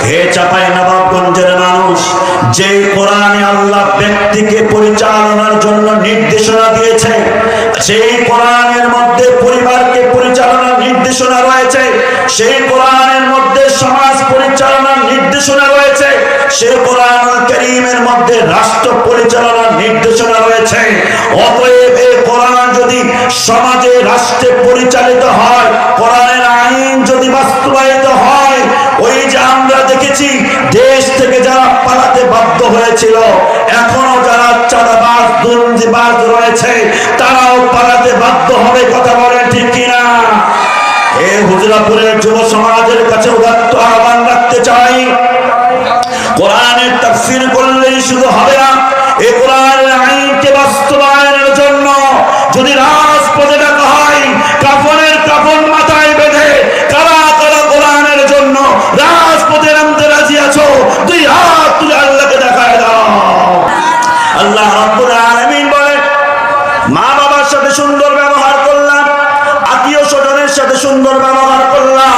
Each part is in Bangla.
হে চাঁপাইনবাবগঞ্জের মানুষ, যে কোরআনে আল্লাহ ব্যক্তিকে পরিচালনার জন্য নির্দেশনা দিয়েছে, সেই কোরআনের মধ্যে পরিবারকে পরিচালনার নির্দেশনা রয়েছে, সেই কোরআনের মধ্যে সমাজ পরিচালনার নির্দেশনা রয়েছে, সেই কোরআনুল কারীমের মধ্যে রাষ্ট্র পরিচালনার নির্দেশনা রয়েছে। অতএব এই কোরআন যদি সমাজে রাষ্ট্রে পরিচালিত হয়, কোরআনের আইন যদি বাস্তবায়িত হয়, ওই যে আমরা দেখেছি দেশ থেকে যারা পালাতে বাধ্য হয়েছিল, এখনো যারা চাঁদাবাজ দুর্নীতিবাজ রয়েছে, তারাও পালাতে বাধ্য হবে। কথা বলেন ঠিক কিনা? এই হুজুরাপুরের যুব সমাজের কাছে উদাত্ত আহ্বান রাখতে চাই, কোরআনের তাফসীর করলেই শুধু হবে না, এই কোরআনের আইনকে বাস্তবায়নের জন্য যদি রাজপথে ডাকা হয়, কাফনের কাফন মাথায় বেঁধে কারা কারা কোরআনের জন্য রাজপথে নামতে রাজি আছো, দুই হাত তুলে আল্লাহকে দেখায় দাও। আল্লাহ রাব্বুল আলামিন বলেন, মা বাবার সাথে সুন্দর ব্যবহার করলাম, আত্মীয় স্বজনের সাথে সুন্দর ব্যবহার করলাম,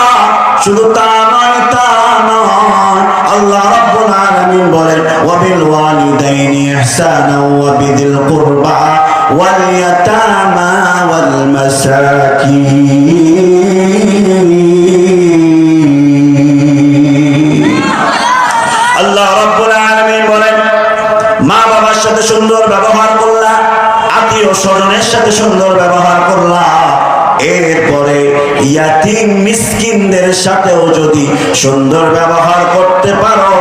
শুধু তা নয়, তা নয়, আল্লাহ রাব্বুল আলামিন বলেন, ওয়া বিল ওয়ালিদাইনি ইহসানা ওয়া বিযিল কুরবা ওয়াল ইয়াতামা ওয়াল মাসাকিন। আল্লাহ রাব্বুল আলামিন বলেন, মা বাবার সাথে সুন্দর ব্যবহার করলা, আত্মীয় স্বজনের সাথে সুন্দর ব্যবহার করলা, এরপরে ইয়াতীম মিসকিনদের সাথেও যদি সুন্দর ব্যবহার করতে পারো,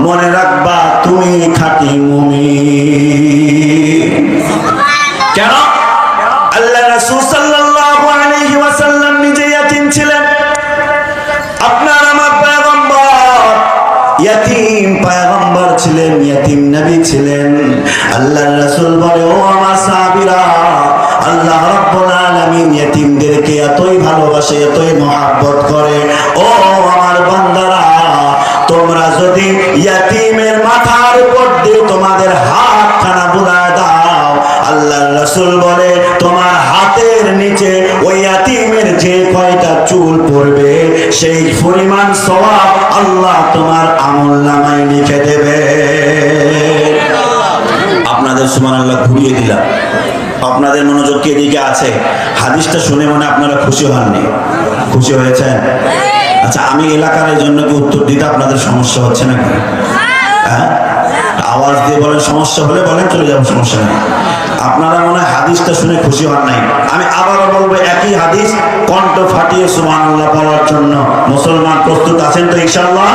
মনে রাখবা তুমি খাঁটি মুমিন। কেন? আল্লাহ রাসূল সাল্লাল্লাহু আলাইহি ওয়াসাল্লাম নিজে ইয়াতীম ছিলেন, আপনার আমার পয়গম্বর ইয়াতীম পয়গম্বর ছিলেন, ইয়াতীম নবী ছিলেন। আল্লাহর রাসূল বলে, ও আমার সাহাবীরা, আল্লাহ রাব্বুল আলামিন ইয়াতীমদেরকে এতই ভালোবাসে, এতই মহব্বত করে, ও আমার বান্দারা, তোমরা যদি ইয়াতীমের মাথার উপর দিয়ে তোমাদের হাতখানা বুলায় দাও, আল্লাহর রাসূল বলে, তোমার হাতের নিচে ওই ইয়াতীমের যে কয়টা চুল পড়বে, সেই পরিমাণ সওয়াব আল্লাহ তোমার আমলনামায় লিখে দেবে। আপনাদের সুবহানাল্লাহ ঘুরিয়ে দিলাম, আপনাদের মনোযোগ কি এদিকে আছে? হাদিসটা শুনে মনে আপনারা খুশি হননি? খুশি হয়েছেন? আচ্ছা, আমি এলাকার এই জন্য কি উত্তর দিতে আপনাদের সমস্যা হচ্ছে নাকি? হ্যাঁ, আওয়াজ দিয়ে বলেন, সমস্যা হলে বলেন, চলে যাবো, সমস্যা নেই। আপনারা মনে হয় হাদিসটা শুনে খুশি হন নাই। আমি আবারও বলবো, একই হাদিস কণ্ঠ ফাটিয়ে সুবহানাল্লাহ বলার জন্য মুসলমান প্রস্তুত আছেন তো ইনশাআল্লাহ?